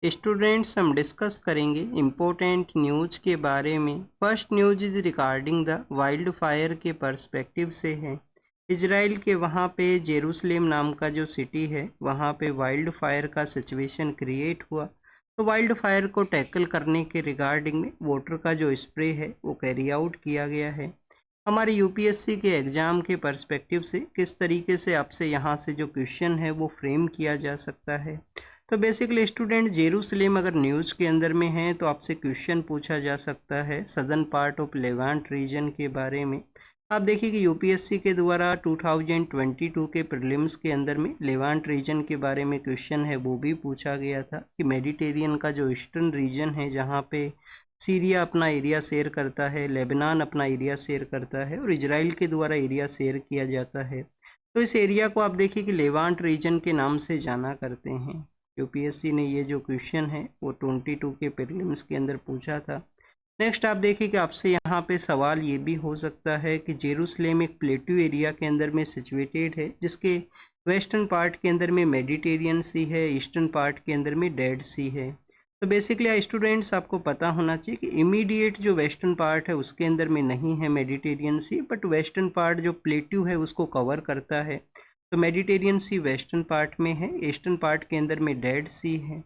Students हम discuss करेंगे important news के बारे में। First news is regarding the wild fire के पर्सपेक्टिव से है। इजराइल के वहाँ पे जेरूसलेम नाम का जो सिटी है वहाँ पे वाइल्ड फायर का सिचुएशन क्रिएट हुआ। तो वाइल्ड फायर को टैकल करने के रिगार्डिंग में वाटर का जो स्प्रे है वो कैरी आउट किया गया है। हमारे यूपीएससी के एग्ज़ाम के पर्सपेक्टिव से किस तरीके से आपसे यहाँ से जो क्वेश्चन है वो फ्रेम किया जा सकता है। तो बेसिकली स्टूडेंट जेरूसलेम अगर न्यूज़ के अंदर में है तो आपसे क्वेश्चन पूछा जा सकता है southern part of Levant region के बारे में। आप देखिए कि यूपीएससी के द्वारा 2022 के प्रीलिम्स के अंदर में लेवांट रीजन के बारे में क्वेश्चन है वो भी पूछा गया था कि मेडिटेरियन का जो ईस्टर्न रीजन है जहाँ पे सीरिया अपना एरिया शेयर करता है, लेबनान अपना एरिया शेयर करता है और इजराइल के द्वारा एरिया शेयर किया जाता है। तो इस एरिया को आप देखिए कि लेवांट रीजन के नाम से जाना करते हैं। यूपीएससी ने ये जो क्वेश्चन है वो 22 के प्रीलिम्स के अंदर पूछा था। नेक्स्ट आप देखिए कि आपसे यहाँ पे सवाल ये भी हो सकता है कि जेरूसलेम एक प्लेट्यू एरिया के अंदर में सिचुएटेड है जिसके वेस्टर्न पार्ट के अंदर में मेडिटेरियन सी है, ईस्टर्न पार्ट के अंदर में डेड सी है। तो बेसिकली स्टूडेंट्स आपको पता होना चाहिए कि इमीडिएट जो वेस्टर्न पार्ट है उसके अंदर में नहीं है Mediterranean sea, but western part जो प्लेट्यू है उसको कवर करता है। तो मेडिटेरियन सी वेस्टर्न पार्ट में है, ईस्टर्न पार्ट के अंदर में डेड सी है।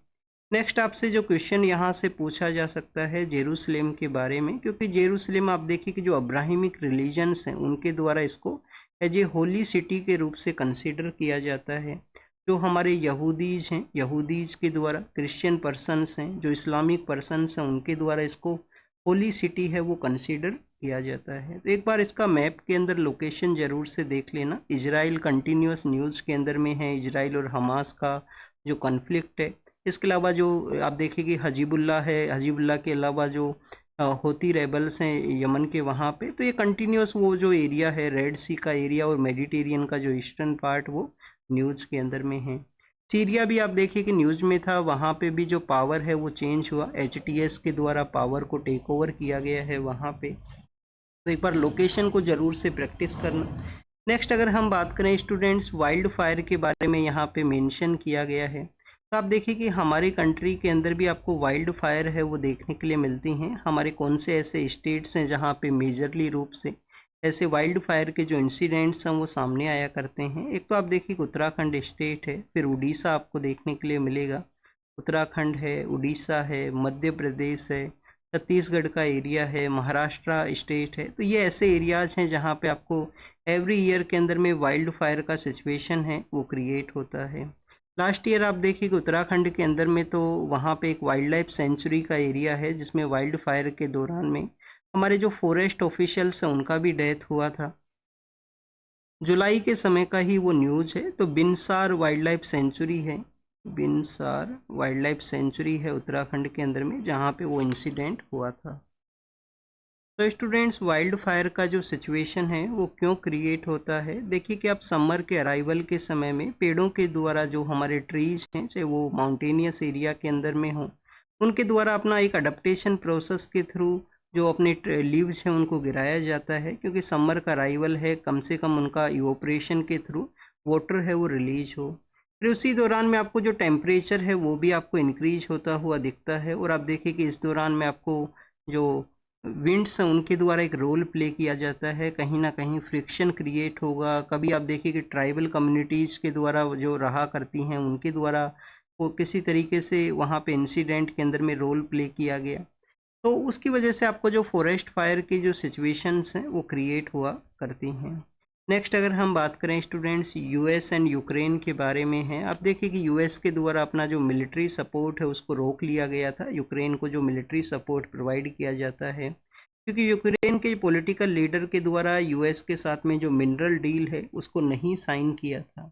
नेक्स्ट आपसे जो क्वेश्चन यहाँ से पूछा जा सकता है जेरूसलेम के बारे में, क्योंकि जेरूसलेम आप देखिए कि जो अब्राहिमिक रिलीजन्स हैं उनके द्वारा इसको एज ए होली सिटी के रूप से कंसीडर किया जाता है। जो हमारे यहूदीज हैं, यहूदीज के द्वारा, क्रिश्चियन पर्सनस हैं, जो इस्लामिक पर्सनस हैं उनके द्वारा इसको होली सिटी है वो कंसीडर किया जाता है। तो एक बार इसका मैप के अंदर लोकेशन ज़रूर से देख लेना। इजराइल कंटिन्यूस न्यूज़ के अंदर में है, इजराइल और हमास का जो कॉन्फ्लिक्ट है। इसके अलावा जो आप देखिए कि हजीबुल्ला है, हजीबुल्ला के अलावा जो होती रेबल्स हैं यमन के वहाँ पे, तो ये कंटिन्यूस वो जो एरिया है रेड सी का एरिया और मेडिटेरियन का जो ईस्टर्न पार्ट वो न्यूज़ के अंदर में है। सीरिया भी आप देखिए कि न्यूज़ में था, वहाँ पे भी जो पावर है वो चेंज हुआ, एचटीएस के द्वारा पावर को टेक ओवर किया गया है वहाँ पे। तो एक बार लोकेशन को ज़रूर से प्रैक्टिस करना। नेक्स्ट अगर हम बात करें स्टूडेंट्स वाइल्ड फायर के बारे में यहाँ पे मेंशन किया गया है। तो आप देखिए कि हमारी कंट्री के अंदर भी आपको वाइल्ड फायर है वो देखने के लिए मिलती हैं। हमारे कौन से ऐसे स्टेट्स हैं जहाँ पे मेजरली रूप से ऐसे वाइल्ड फायर के जो इंसिडेंट्स हैं वो सामने आया करते हैं। एक तो आप देखिए कि उत्तराखंड स्टेट है, फिर उड़ीसा आपको देखने के लिए मिलेगा, उत्तराखंड है, उड़ीसा है, मध्य प्रदेश है, छत्तीसगढ़ का एरिया है, महाराष्ट्र स्टेट है। तो ये ऐसे एरियाज हैं जहाँ पे आपको एवरी ईयर के अंदर में वाइल्ड फायर का सिचुएशन है वो क्रिएट होता है। लास्ट ईयर आप देखिए कि उत्तराखंड के अंदर में तो वहाँ पे एक वाइल्ड लाइफ सेंचुरी का एरिया है जिसमें वाइल्ड फायर के दौरान में हमारे जो फॉरेस्ट ऑफिशियल्स हैं उनका भी डेथ हुआ था। जुलाई के समय का ही वो न्यूज़ है। तो बिनसार वाइल्ड लाइफ सेंचुरी है, बिनसार वाइल्ड लाइफ सेंचुरी है उत्तराखंड के अंदर में जहाँ पे वो इंसिडेंट हुआ था। तो स्टूडेंट्स वाइल्ड फायर का जो सिचुएशन है वो क्यों क्रिएट होता है, देखिए कि आप समर के अराइवल के समय में पेड़ों के द्वारा जो हमारे ट्रीज हैं चाहे वो माउंटेनियस एरिया के अंदर में हों, उनके द्वारा अपना एक अडेप्टेशन प्रोसेस के थ्रू जो अपने लीव्स हैं उनको गिराया जाता है, क्योंकि समर का अराइवल है, कम से कम उनका इवोपरेशन के थ्रू वाटर है वो रिलीज हो। फिर उसी दौरान में आपको जो टेम्परेचर है वो भी आपको इंक्रीज होता हुआ दिखता है। और आप देखिए कि इस दौरान में आपको जो विंड्स हैं उनके द्वारा एक रोल प्ले किया जाता है, कहीं ना कहीं फ्रिक्शन क्रिएट होगा। कभी आप देखिए कि ट्राइबल कम्युनिटीज़ के द्वारा जो रहा करती हैं उनके द्वारा वो किसी तरीके से वहाँ पे इंसिडेंट के अंदर में रोल प्ले किया गया, तो उसकी वजह से आपको जो फॉरेस्ट फायर की जो सिचुएशंस हैं वो क्रिएट हुआ करती हैं। नेक्स्ट अगर हम बात करें स्टूडेंट्स यूएस एंड यूक्रेन के बारे में है। आप देखिए कि यूएस के द्वारा अपना जो मिलिट्री सपोर्ट है उसको रोक लिया गया था, यूक्रेन को जो मिलिट्री सपोर्ट प्रोवाइड किया जाता है, क्योंकि यूक्रेन के पॉलिटिकल लीडर के द्वारा यूएस के साथ में जो मिनरल डील है उसको नहीं साइन किया था।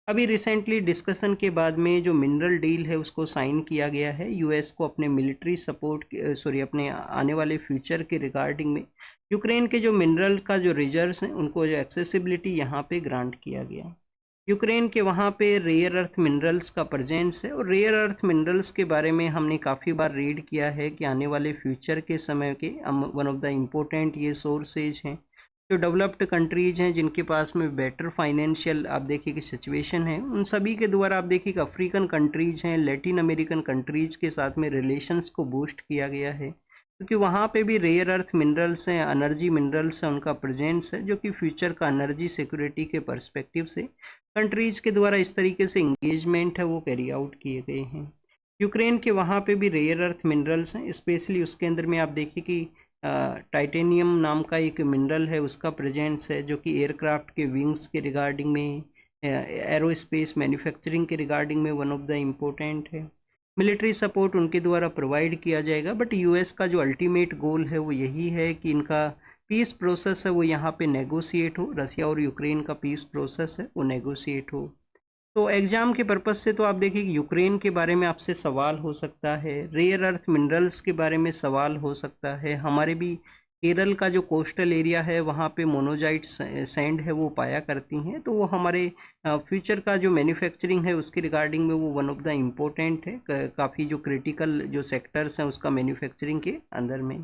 अभी रिसेंटली डिस्कशन के बाद में जो मिनरल डील है उसको साइन किया गया है यूएस को अपने मिलिट्री सपोर्ट अपने आने वाले फ्यूचर के रिगार्डिंग में यूक्रेन के जो मिनरल का जो रिजर्व्स हैं उनको जो एक्सेसिबिलिटी यहाँ पे ग्रांट किया गया। यूक्रेन के वहाँ पे रेयर अर्थ मिनरल्स का प्रेजेंस है, और रेयर अर्थ मिनरल्स के बारे में हमने काफ़ी बार रीड किया है कि आने वाले फ्यूचर के समय के वन ऑफ द इम्पोर्टेंट ये सोर्सेज हैं। जो डेवलप्ड कंट्रीज हैं जिनके पास में बेटर फाइनेंशियल आप देखिए कि सिचुएशन है, उन सभी के द्वारा आप देखिए कि अफ्रीकन कंट्रीज हैं, लैटिन अमेरिकन कंट्रीज के साथ में रिलेशंस को बूस्ट किया गया है, क्योंकि वहाँ पे भी रेयर अर्थ मिनरल्स हैं, एनर्जी मिनरल्स हैं, उनका प्रेजेंस है, जो कि फ्यूचर का एनर्जी सिक्योरिटी के पर्सपेक्टिव से कंट्रीज के द्वारा इस तरीके से इंगेजमेंट है वो कैरी आउट किए गए हैं। यूक्रेन के वहाँ पे भी रेयर अर्थ मिनरल्स हैं, स्पेशली उसके अंदर में आप देखिए कि टाइटेनियम नाम का एक मिनरल है, उसका प्रेजेंस है, जो कि एयरक्राफ्ट के विंग्स के रिगार्डिंग में, एरोस्पेस मैन्युफैक्चरिंग के रिगार्डिंग में वन ऑफ द इम्पोर्टेंट है। मिलिट्री सपोर्ट उनके द्वारा प्रोवाइड किया जाएगा, बट यूएस का जो अल्टीमेट गोल है वो यही है कि इनका पीस प्रोसेस है वो यहाँ पे नेगोशिएट हो, रसिया और यूक्रेन का पीस प्रोसेस है वो नेगोशिएट हो। तो एग्जाम के पर्पज से तो आप देखिए कि यूक्रेन के बारे में आपसे सवाल हो सकता है, रेयर अर्थ मिनरल्स के बारे में सवाल हो सकता है, हमारे भी केरल का जो कोस्टल एरिया है वहाँ पे मोनोजाइट सैंड है वो पाया करती हैं, तो वो हमारे फ्यूचर का जो मैन्युफैक्चरिंग है उसके रिगार्डिंग में वो वन ऑफ द इम्पोर्टेंट है, काफ़ी जो क्रिटिकल जो सेक्टर्स हैं उसका मैन्युफैक्चरिंग के अंदर में।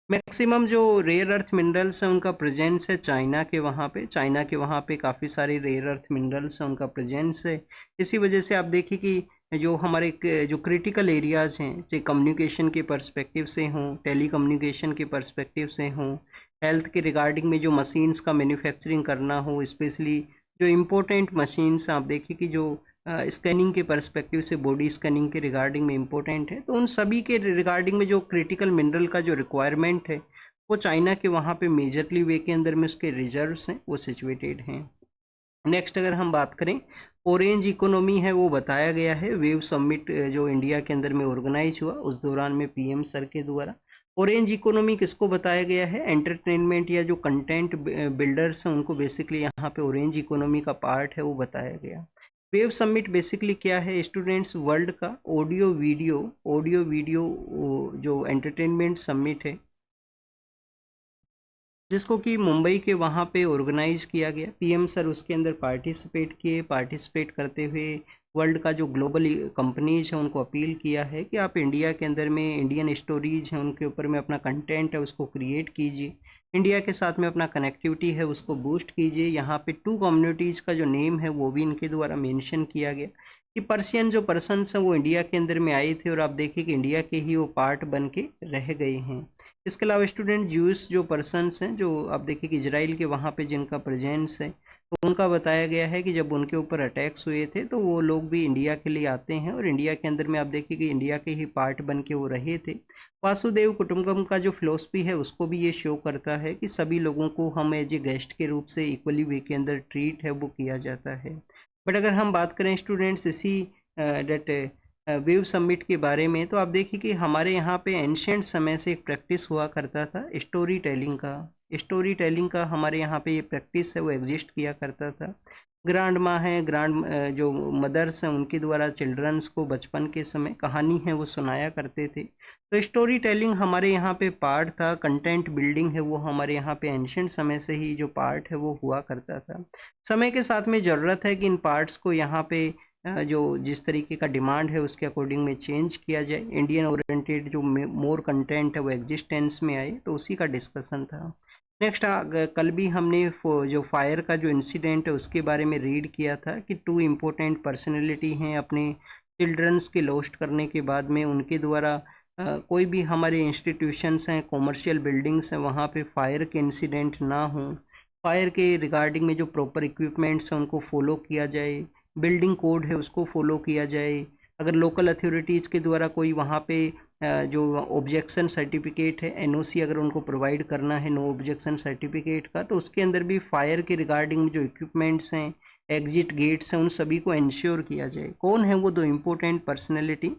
मैक्सिमम जो रेयर अर्थ मिनरल्स हैं उनका प्रेजेंस है चाइना के वहाँ पे, चाइना के वहाँ पे काफ़ी सारे रेयर अर्थ मिनरल्स हैं उनका प्रेजेंस है। इसी वजह से आप देखिए कि जो हमारे जो क्रिटिकल एरियाज़ हैं, चाहे कम्युनिकेशन के पर्सपेक्टिव से हों, टेली कम्युनिकेशन के पर्सपेक्टिव से हों, हेल्थ के रिगार्डिंग में जो मशीन्स का मैन्युफैक्चरिंग करना हो, स्पेशली जो इम्पोर्टेंट मशीन्स आप देखिए कि जो स्कैनिंग के पर्सपेक्टिव से बॉडी स्कैनिंग के रिगार्डिंग में इम्पोर्टेंट है, तो उन सभी के रिगार्डिंग में जो क्रिटिकल मिनरल का जो रिक्वायरमेंट है वो चाइना के वहाँ पे मेजरली वे के अंदर में उसके रिजर्व्स हैं वो सिचुएटेड हैं। नेक्स्ट अगर हम बात करें ऑरेंज इकोनॉमी है वो बताया गया है, वेव समिट जो इंडिया के अंदर में ऑर्गेनाइज हुआ उस दौरान में पीएम सर के द्वारा। ऑरेंज इकोनॉमी किसको बताया गया है, एंटरटेनमेंट या जो कंटेंट बिल्डर्स हैं उनको बेसिकली यहाँ पे ऑरेंज इकोनॉमी का पार्ट है वो बताया गया। वेव समिट बेसिकली क्या है स्टूडेंट्स, वर्ल्ड का ऑडियो वीडियो जो एंटरटेनमेंट समिट है, जिसको कि मुंबई के वहाँ पे ऑर्गेनाइज किया गया। पीएम सर उसके अंदर पार्टिसिपेट किए, पार्टिसिपेट करते हुए वर्ल्ड का जो ग्लोबल कंपनीज है उनको अपील किया है कि आप इंडिया के अंदर में इंडियन स्टोरीज हैं उनके ऊपर में अपना कंटेंट है उसको क्रिएट कीजिए, इंडिया के साथ में अपना कनेक्टिविटी है उसको बूस्ट कीजिए। यहाँ पे 2 कम्युनिटीज़ का जो नेम है वो भी इनके द्वारा मेंशन किया गया कि पर्शियन जो पर्सनस हैं वो इंडिया के अंदर में आए थे और आप देखिए कि इंडिया के ही वो पार्ट बन के रह गए हैं। इसके अलावा स्टूडेंट ज्यूस जो पर्सनस हैं जो आप देखिए कि इजराइल के वहाँ पे जिनका प्रेजेंस है, तो उनका बताया गया है कि जब उनके ऊपर अटैक्स हुए थे तो वो लोग भी इंडिया के लिए आते हैं और इंडिया के अंदर में आप देखिए कि इंडिया के ही पार्ट बन के वो रहे थे। वासुदेव कुटुंबकम का जो फिलोसफी है उसको भी ये शो करता है कि सभी लोगों को हम एज ए गेस्ट के रूप से इक्वली वे के अंदर ट्रीट है वो किया जाता है। बट अगर हम बात करें स्टूडेंट्स इसी डेट वेव समिट के बारे में, तो आप देखिए कि हमारे यहाँ पे एंशियंट समय से एक प्रैक्टिस हुआ करता था स्टोरी टेलिंग का। स्टोरी टेलिंग का हमारे यहाँ पे ये प्रैक्टिस है वो एग्जिस्ट किया करता था। ग्रांड माँ है, जो मदर्स हैं उनके द्वारा चिल्ड्रंस को बचपन के समय कहानी है वो सुनाया करते थे। तो स्टोरी टेलिंग हमारे यहाँ पे पार्ट था, कंटेंट बिल्डिंग है वो हमारे यहाँ पे एंशियंट समय से ही जो पार्ट है वो हुआ करता था। समय के साथ में ज़रूरत है कि इन पार्ट्स को यहाँ पे जो जिस तरीके का डिमांड है उसके अकॉर्डिंग में चेंज किया जाए, इंडियन ओरिएंटेड जो मोर कंटेंट है वो एग्जिस्टेंस में आए, तो उसी का डिस्कशन था। नेक्स्ट कल भी हमने जो फायर का जो इंसिडेंट है उसके बारे में रीड किया था कि 2 इम्पोर्टेंट पर्सनैलिटी हैं अपने चिल्ड्रंस के लॉस्ट करने के बाद में उनके द्वारा कोई भी हमारे इंस्टीट्यूशंस हैं, कॉमर्शियल बिल्डिंग्स हैं, वहाँ पे फायर के इंसिडेंट ना हों, फायर के रिगार्डिंग में जो प्रॉपर इक्विपमेंट्स हैं उनको फॉलो किया जाए, बिल्डिंग कोड है उसको फॉलो किया जाए। अगर लोकल अथॉरिटीज़ के द्वारा कोई वहाँ पे जो ऑब्जेक्शन सर्टिफिकेट है एनओसी अगर उनको प्रोवाइड करना है नो ऑब्जेक्शन सर्टिफिकेट का, तो उसके अंदर भी फायर के रिगार्डिंग जो इक्विपमेंट्स हैं, एग्जिट गेट्स हैं, उन सभी को इंश्योर किया जाए। कौन है वो 2 इम्पोर्टेंट पर्सनैलिटी,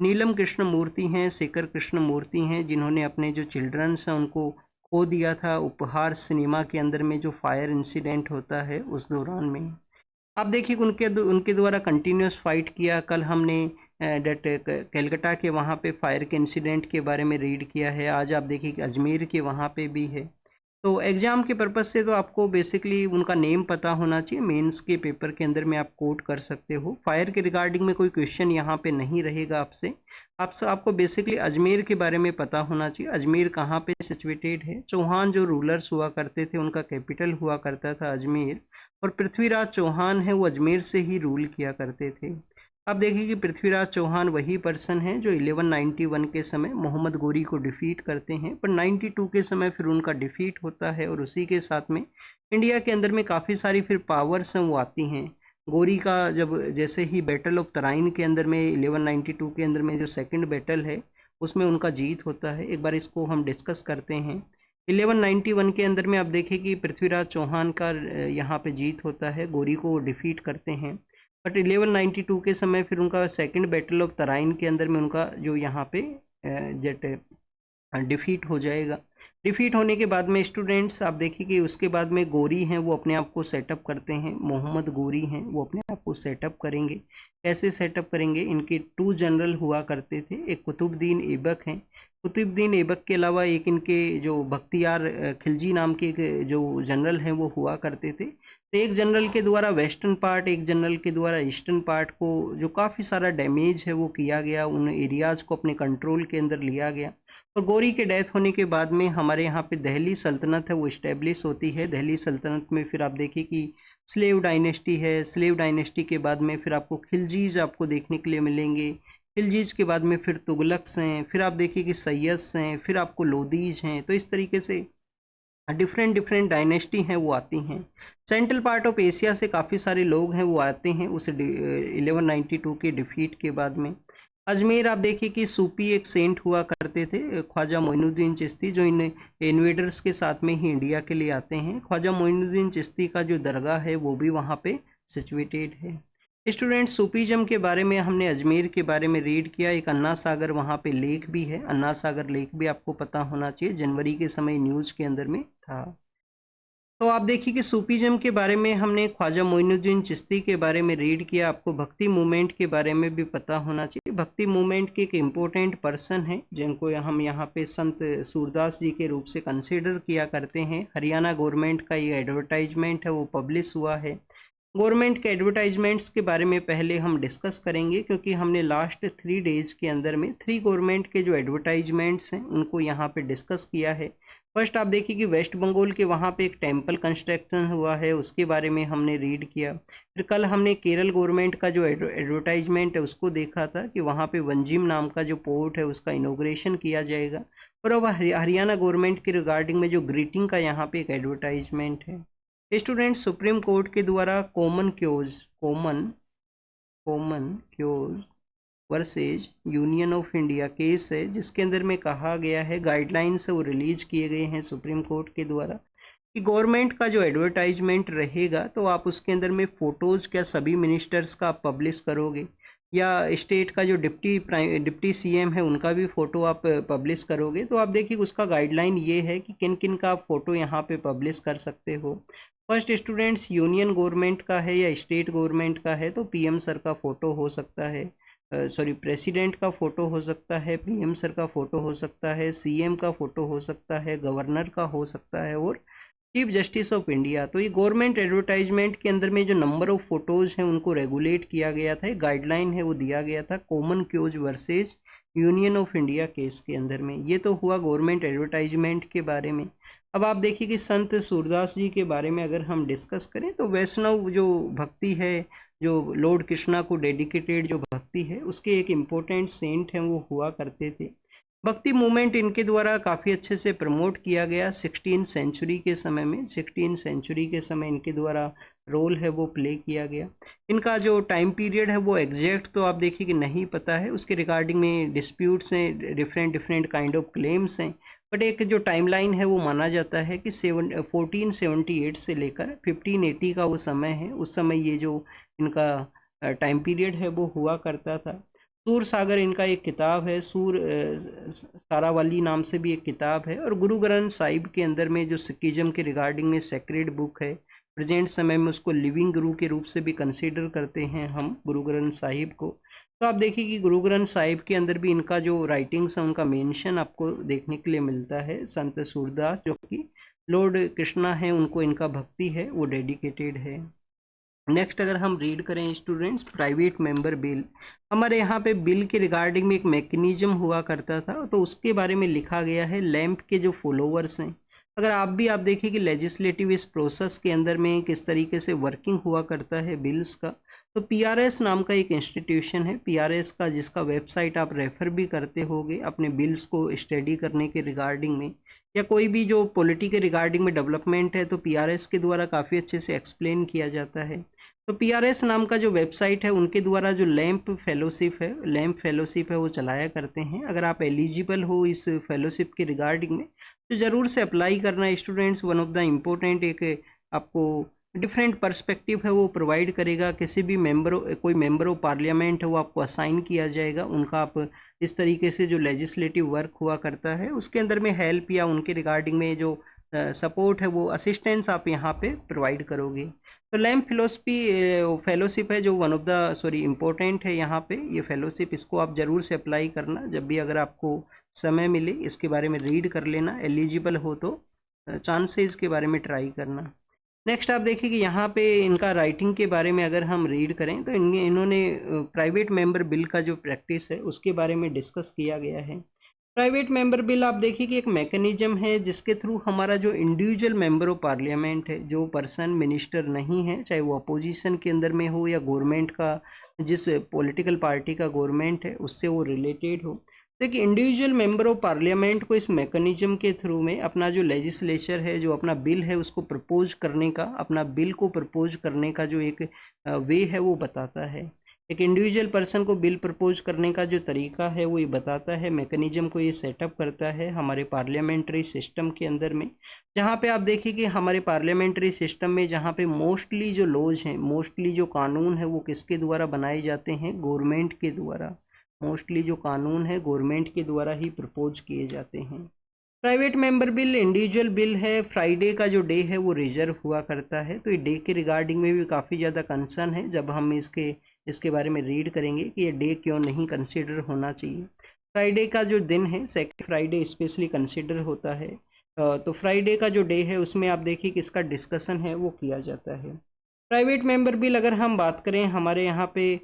नीलम कृष्ण मूर्ति हैं, शेखर कृष्ण मूर्ति हैं, जिन्होंने अपने जो चिल्ड्रंस हैं उनको खो दिया था उपहार सिनेमा के अंदर में जो फायर इंसिडेंट होता है उस दौरान में। आप देखिए उनके द्वारा कंटिन्यूस फाइट किया। कल हमने डेट कलकत्ता के वहाँ पे फायर के इंसिडेंट के बारे में रीड किया है, आज आप देखिए कि अजमेर के वहाँ पे भी है। तो एग्जाम के पर्पज से तो आपको बेसिकली उनका नेम पता होना चाहिए, मेंस के पेपर के अंदर में आप कोट कर सकते हो। फायर के रिगार्डिंग में कोई क्वेश्चन यहाँ पे नहीं रहेगा आपसे। आपको बेसिकली अजमेर के बारे में पता होना चाहिए, अजमेर कहाँ पे सिचुएटेड है। चौहान जो रूलर्स हुआ करते थे उनका कैपिटल हुआ करता था अजमेर, और पृथ्वीराज चौहान है वो अजमेर से ही रूल किया करते थे। आप देखिए कि पृथ्वीराज चौहान वही पर्सन है जो 1191 के समय मोहम्मद गोरी को डिफीट करते हैं, पर 92 के समय फिर उनका डिफीट होता है, और उसी के साथ में इंडिया के अंदर में काफ़ी सारी फिर पावर्स हैं वो आती हैं। गोरी का जब जैसे ही बैटल ऑफ तराइन के अंदर में 1192 के अंदर में जो सेकंड बैटल है उसमें उनका जीत होता है, एक बार इसको हम डिस्कस करते हैं। 1191 के अंदर में आप देखें कि पृथ्वीराज चौहान का यहाँ पे जीत होता है, गोरी को डिफीट करते हैं। बट 1192 के समय फिर उनका सेकंड बैटल ऑफ तराइन के अंदर में उनका जो यहाँ पे जेट डिफीट हो जाएगा। डिफीट होने के बाद में स्टूडेंट्स आप देखिए कि उसके बाद में गोरी हैं वो अपने आप को सेटअप करते हैं, मोहम्मद गोरी हैं वो अपने आप को सेटअप करेंगे। कैसे सेटअप करेंगे, इनके 2 जनरल हुआ करते थे, एक कुतुबुद्दीन ऐबक हैं। कुतुबुद्दीन ऐबक के अलावा एक इनके जो बख्तियार खिलजी नाम के जो जनरल हैं वो हुआ करते थे। तो एक जनरल के द्वारा वेस्टर्न पार्ट, एक जनरल के द्वारा ईस्टर्न पार्ट को जो काफ़ी सारा डैमेज है वो किया गया, उन एरियाज़ को अपने कंट्रोल के अंदर लिया गया। और गोरी के डेथ होने के बाद में हमारे यहाँ पे दिल्ली सल्तनत है वो इस्टेब्लिश होती है। दिल्ली सल्तनत में फिर आप देखिए कि स्लेव डायनेस्टी है, स्लेव डायनेस्टी के बाद में फिर आपको खिलजीज आपको देखने के लिए मिलेंगे। खिलजीज के बाद में फिर तुगलक्स हैं, फिर आप देखिए कि सैयद्स हैं, फिर आपको लोदीज हैं। तो इस तरीके से डिफरेंट डिफरेंट डायनेस्टी हैं वो आती हैं। सेंट्रल पार्ट ऑफ एशिया से काफ़ी सारे लोग हैं वो आते हैं उस 1192 के डिफीट के बाद में। अजमेर आप देखिए कि सूफी एक सेंट हुआ करते थे, ख्वाजा मोइनुद्दीन चिश्ती, जो इन इन्वेडर्स के साथ में ही इंडिया के लिए आते हैं। ख्वाजा मोइनुद्दीन चिश्ती का जो दरगाह है वो भी वहाँ पे सिचुएटेड है। स्टूडेंट्स, सूफीज़म के बारे में हमने अजमेर के बारे में रीड किया। एक अन्ना सागर वहाँ पे लेक भी है, अन्ना सागर लेक भी आपको पता होना चाहिए, जनवरी के समय न्यूज़ के अंदर में था। तो आप देखिए कि सूफीज़म के बारे में हमने ख्वाजा मोइनुद्दीन चिश्ती के बारे में रीड किया। आपको भक्ति मूवमेंट के बारे में भी पता होना चाहिए। भक्ति मूवमेंट के एक इम्पोर्टेंट पर्सन हैं जिनको हम यहाँ पे संत सूरदास जी के रूप से कंसिडर किया करते हैं। हरियाणा गवर्नमेंट का ये एडवर्टाइजमेंट है वो पब्लिश हुआ है। गवर्नमेंट के एडवर्टाइजमेंट्स के बारे में पहले हम डिस्कस करेंगे, क्योंकि हमने लास्ट 3 डेज के अंदर में 3 गवर्नमेंट के जो एडवर्टाइजमेंट्स हैं उनको यहाँ पे डिस्कस किया है। फर्स्ट आप देखिए कि वेस्ट बंगाल के वहाँ पे एक टेम्पल कंस्ट्रक्शन हुआ है, उसके बारे में हमने रीड किया। फिर कल हमने केरल गवर्नमेंट का जो एडवर्टाइजमेंट है उसको देखा था कि वहाँ पे वंजिम नाम का जो पोर्ट है उसका इनोग्रेशन किया जाएगा। और अब हरियाणा गवर्नमेंट के रिगार्डिंग में जो ग्रीटिंग का यहाँ पे एक एडवर्टाइजमेंट है। स्टूडेंट, सुप्रीम कोर्ट के द्वारा common chaos versus union of India case है, जिसके अंदर में कहा गया है, गाइडलाइंस है वो रिलीज किए गए हैं सुप्रीम कोर्ट के द्वारा कि गवर्नमेंट का जो एडवर्टाइजमेंट रहेगा तो आप उसके अंदर में फ़ोटोज़ क्या सभी मिनिस्टर्स का आप पब्लिश करोगे, या स्टेट का जो डिप्टी सीएम है उनका भी फ़ोटो आप पब्लिश करोगे। तो आप देखिए उसका गाइडलाइन ये है कि किन किन का आप फ़ोटो यहाँ पे पब्लिश कर सकते हो। फर्स्ट स्टूडेंट्स, यूनियन गवर्नमेंट का है या स्टेट गवर्नमेंट का है तो पीएम सर का फ़ोटो हो सकता है, प्रेसिडेंट का फ़ोटो हो सकता है, पीएम सर का फ़ोटो हो सकता है, सीएम का फ़ोटो हो सकता है, गवर्नर का हो सकता है, और चीफ जस्टिस ऑफ इंडिया। तो ये गवर्नमेंट एडवर्टाइजमेंट के अंदर में जो नंबर ऑफ फोटोज़ हैं उनको रेगुलेट किया गया था, गाइडलाइन है वो दिया गया था common chaos versus union of India case के अंदर में। ये तो हुआ गवर्नमेंट एडवर्टाइजमेंट के बारे में। अब आप देखिए कि संत सूरदास जी के बारे में अगर हम डिस्कस करें तो वैष्णव जो भक्ति है, जो लॉर्ड कृष्णा को डेडिकेटेड जो भक्ति है, उसके एक इम्पोर्टेंट सेंट हैं वो हुआ करते थे। भक्ति मूवमेंट इनके द्वारा काफ़ी अच्छे से प्रमोट किया गया 16 सेंचुरी के समय में। 16 सेंचुरी के समय इनके द्वारा रोल है वो प्ले किया गया। इनका जो टाइम पीरियड है वो एग्जैक्ट तो आप देखिए कि नहीं पता है, उसके रिगार्डिंग में डिस्प्यूट्स हैं, different different kind of claims हैं, बट एक जो टाइमलाइन है वो माना जाता है कि 1478 से लेकर 1580 का वो समय है। उस समय ये जो इनका टाइम पीरियड है वो हुआ करता था। सूर सागर इनका एक किताब है, सारावली नाम से भी एक किताब है। और गुरु ग्रंथ साहिब के अंदर में जो सिखिज्म के रिगार्डिंग में सेक्रेड बुक है, प्रेजेंट समय में उसको लिविंग गुरु के रूप से भी कंसीडर करते हैं हम गुरु ग्रंथ साहिब को। तो आप देखिए कि गुरु ग्रंथ साहिब के अंदर भी इनका जो राइटिंग्स है उनका मेंशन आपको देखने के लिए मिलता है, संत सूरदास जो कि लॉर्ड कृष्णा है उनको इनका भक्ति है, वो डेडिकेटेड है। नेक्स्ट अगर हम रीड करें स्टूडेंट्स, प्राइवेट मेंबर बिल, हमारे यहाँ पे बिल के रिगार्डिंग में एक मैकेनिज्म हुआ करता था, तो उसके बारे में लिखा गया है। लैंप के जो फॉलोवर्स हैं, अगर आप देखिए कि लेजिस्लेटिव इस प्रोसेस के अंदर में किस तरीके से वर्किंग हुआ करता है बिल्स का, तो पीआरएस नाम का एक इंस्टीट्यूशन है, पीआरएस का, जिसका वेबसाइट आप रेफर भी करते होंगे अपने बिल्स को स्टडी करने के रिगार्डिंग में, या कोई भी जो पॉलिटी के रिगार्डिंग में डेवलपमेंट है तो पीआरएस के द्वारा काफ़ी अच्छे से एक्सप्लेन किया जाता है। तो पीआरएस नाम का जो वेबसाइट है, उनके द्वारा जो लैंप फेलोशिप है वो चलाया करते हैं। अगर आप एलिजिबल हो इस फेलोशिप के रिगार्डिंग में तो ज़रूर से अप्लाई करना students. One of the important एक आपको डिफरेंट पर्सपेक्टिव है वो प्रोवाइड करेगा। किसी भी कोई मेंबर ऑफ पार्लियामेंट है वो आपको असाइन किया जाएगा, उनका आप इस तरीके से जो लेजिस्लेटिव वर्क हुआ करता है उसके अंदर में हेल्प या उनके रिगार्डिंग में जो सपोर्ट है वो असिस्टेंस आप यहाँ पे प्रोवाइड करोगे। तो लैंप फेलोशिप है जो वन ऑफ द इम्पोर्टेंट है यहाँ पे ये फेलोशिप, इसको आप ज़रूर से अप्लाई करना जब भी अगर आपको समय मिले, इसके बारे में रीड कर लेना, एलिजिबल हो तो चांसेस के बारे में ट्राई करना। नेक्स्ट आप देखिए कि यहाँ पे इनका राइटिंग के बारे में अगर हम रीड करें तो इन्होंने प्राइवेट मेंबर बिल का जो प्रैक्टिस है उसके बारे में डिस्कस किया गया है। प्राइवेट मेंबर बिल आप देखिए कि एक मैकेनिज्म है जिसके थ्रू हमारा जो इंडिविजुअल मेंबर ऑफ पार्लियामेंट है, जो पर्सन मिनिस्टर नहीं है, चाहे वो अपोजिशन के अंदर में हो या गवर्नमेंट का, जिस पॉलिटिकल पार्टी का गवर्नमेंट है उससे वो रिलेटेड हो, देखिए इंडिविजुअल मेंबर ऑफ पार्लियामेंट को इस मैकेनिज्म के थ्रू में अपना जो लेजिस्लेचर है, जो अपना बिल है उसको प्रपोज करने का, अपना बिल को प्रपोज करने का जो एक वे है वो बताता है। एक इंडिविजुअल पर्सन को बिल प्रपोज करने का जो तरीका है वो ये बताता है, मैकेनिज्म को ये सेटअप करता है हमारे पार्लियामेंट्री सिस्टम के अंदर में। जहाँ पे आप देखिए कि हमारे पार्लियामेंट्री सिस्टम में जहाँ पे मोस्टली जो लॉज हैं, मोस्टली जो कानून है वो किसके द्वारा बनाए जाते हैं, गवर्नमेंट के द्वारा। मोस्टली जो कानून है गवर्नमेंट के द्वारा ही प्रपोज किए जाते हैं। Private member bill individual bill है, फ्राइडे का जो डे है वो रिजर्व हुआ करता है, तो ये डे के रिगार्डिंग में भी काफ़ी ज़्यादा कंसर्न है जब हम इसके बारे में रीड करेंगे कि ये डे क्यों नहीं कंसिडर होना चाहिए। फ्राइडे का जो दिन है, सेकंड फ्राइडे स्पेशली कंसिडर होता है, तो फ्राइडे का जो डे है उसमें आप देखिए कि इसका डिस्कशन है वो किया जाता है। प्राइवेट मेंबर बिल अगर हम बात करें हमारे यहाँ पे,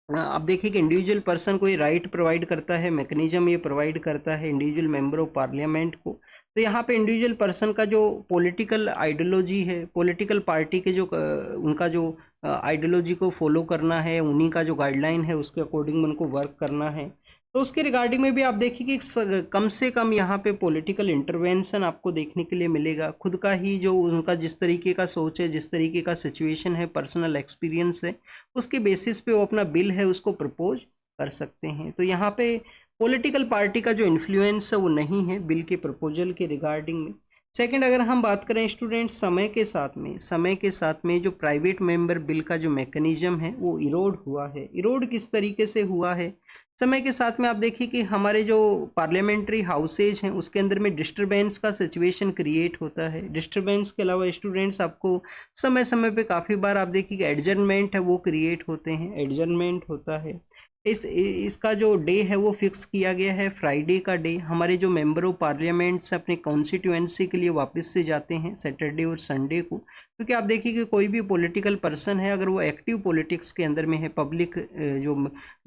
आप देखिए कि इंडिविजुअल पर्सन को ये राइट प्रोवाइड करता है, मैकेनिज्म ये प्रोवाइड करता है इंडिविजुअल मेंबर ऑफ पार्लियामेंट को। तो यहाँ पे इंडिविजुअल पर्सन का जो पॉलिटिकल आइडियोलॉजी है, पॉलिटिकल पार्टी के जो उनका जो आइडियोलॉजी को फॉलो करना है, उन्हीं का जो गाइडलाइन है उसके अकॉर्डिंग उनको वर्क करना है, तो उसके रिगार्डिंग में भी आप देखिए कि कम से कम यहाँ पे पॉलिटिकल इंटरवेंशन आपको देखने के लिए मिलेगा। खुद का ही जो उनका जिस तरीके का सोच है, जिस तरीके का सिचुएशन है, पर्सनल एक्सपीरियंस है, उसके बेसिस पे वो अपना बिल है उसको प्रपोज कर सकते हैं। तो यहाँ पे पॉलिटिकल पार्टी का जो इन्फ्लुएंस है वो नहीं है बिल के प्रपोजल के रिगार्डिंग में। सेकंड अगर हम बात करें स्टूडेंट, समय के साथ में जो प्राइवेट मेंबर बिल का जो मैकेनिज्म है वो इरोड हुआ है। इरोड किस तरीके से हुआ है, समय के साथ में आप देखिए कि हमारे जो पार्लियामेंट्री हाउसेज हैं उसके अंदर में डिस्टरबेंस का सिचुएशन क्रिएट होता है। डिस्टरबेंस के अलावा स्टूडेंट्स आपको समय समय पे काफ़ी बार आप देखिए कि एडजर्नमेंट है वो क्रिएट होते हैं, एडजर्नमेंट होता है। इसका जो डे है वो फिक्स किया गया है, फ्राइडे का डे। हमारे जो मेंबर ऑफ पार्लियामेंट से अपने कॉन्स्टिट्यूएंसी के लिए वापस से जाते हैं सैटरडे और संडे को, क्योंकि आप देखिए कि कोई भी पॉलिटिकल पर्सन है अगर वो एक्टिव पॉलिटिक्स के अंदर में है, पब्लिक जो